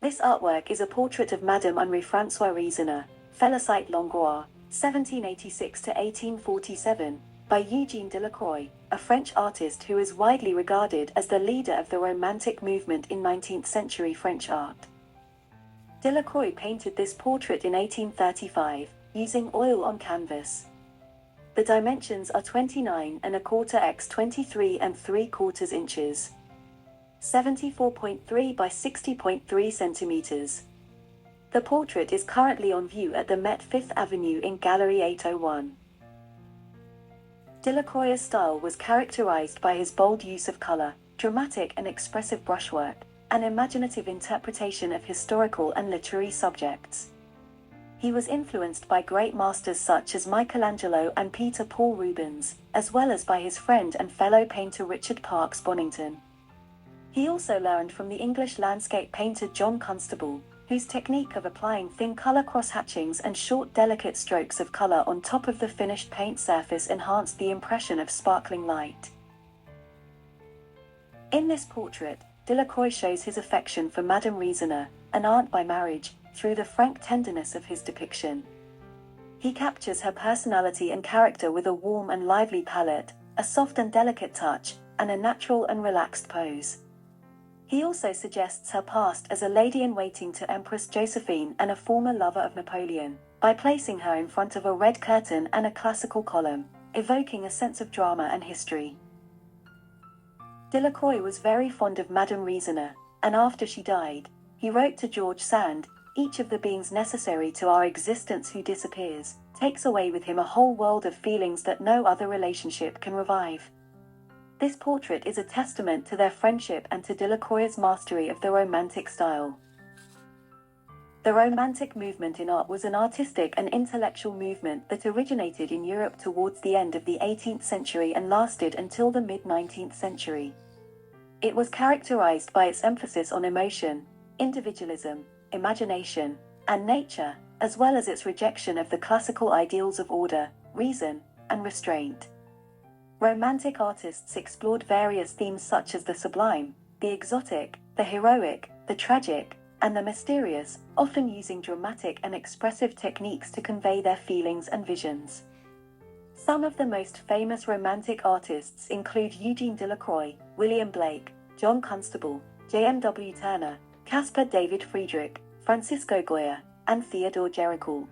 This artwork is a portrait of Madame Henri François Reasoner, Félicite Langlois, 1786 to 1847, by Eugène Delacroix, a French artist who is widely regarded as the leader of the Romantic movement in 19th-century French art. Delacroix painted this portrait in 1835, using oil on canvas. The dimensions are 29¼ x 23¾ inches. 74.3 by 60.3 centimeters. The portrait is currently on view at the Met Fifth Avenue in Gallery 801. Delacroix's style was characterized by his bold use of color, dramatic and expressive brushwork, and imaginative interpretation of historical and literary subjects. He was influenced by great masters such as Michelangelo and Peter Paul Rubens, as well as by his friend and fellow painter Richard Parkes Bonington. He also learned from the English landscape painter John Constable, whose technique of applying thin color cross-hatchings and short delicate strokes of color on top of the finished paint surface enhanced the impression of sparkling light. In this portrait, Delacroix shows his affection for Madame Reasoner, an aunt by marriage, through the frank tenderness of his depiction. He captures her personality and character with a warm and lively palette, a soft and delicate touch, and a natural and relaxed pose. He also suggests her past as a lady-in-waiting to Empress Josephine and a former lover of Napoleon, by placing her in front of a red curtain and a classical column, evoking a sense of drama and history. Delacroix was very fond of Madame Reasoner, and after she died, he wrote to George Sand, "Each of the beings necessary to our existence who disappears, takes away with him a whole world of feelings that no other relationship can revive." This portrait is a testament to their friendship and to Delacroix's mastery of the Romantic style. The Romantic movement in art was an artistic and intellectual movement that originated in Europe towards the end of the 18th century and lasted until the mid-19th century. It was characterized by its emphasis on emotion, individualism, imagination, and nature, as well as its rejection of the classical ideals of order, reason, and restraint. Romantic artists explored various themes such as the sublime, the exotic, the heroic, the tragic, and the mysterious, often using dramatic and expressive techniques to convey their feelings and visions. Some of the most famous Romantic artists include Eugène Delacroix, William Blake, John Constable, J.M.W. Turner, Caspar David Friedrich, Francisco Goya, and Theodore Géricault.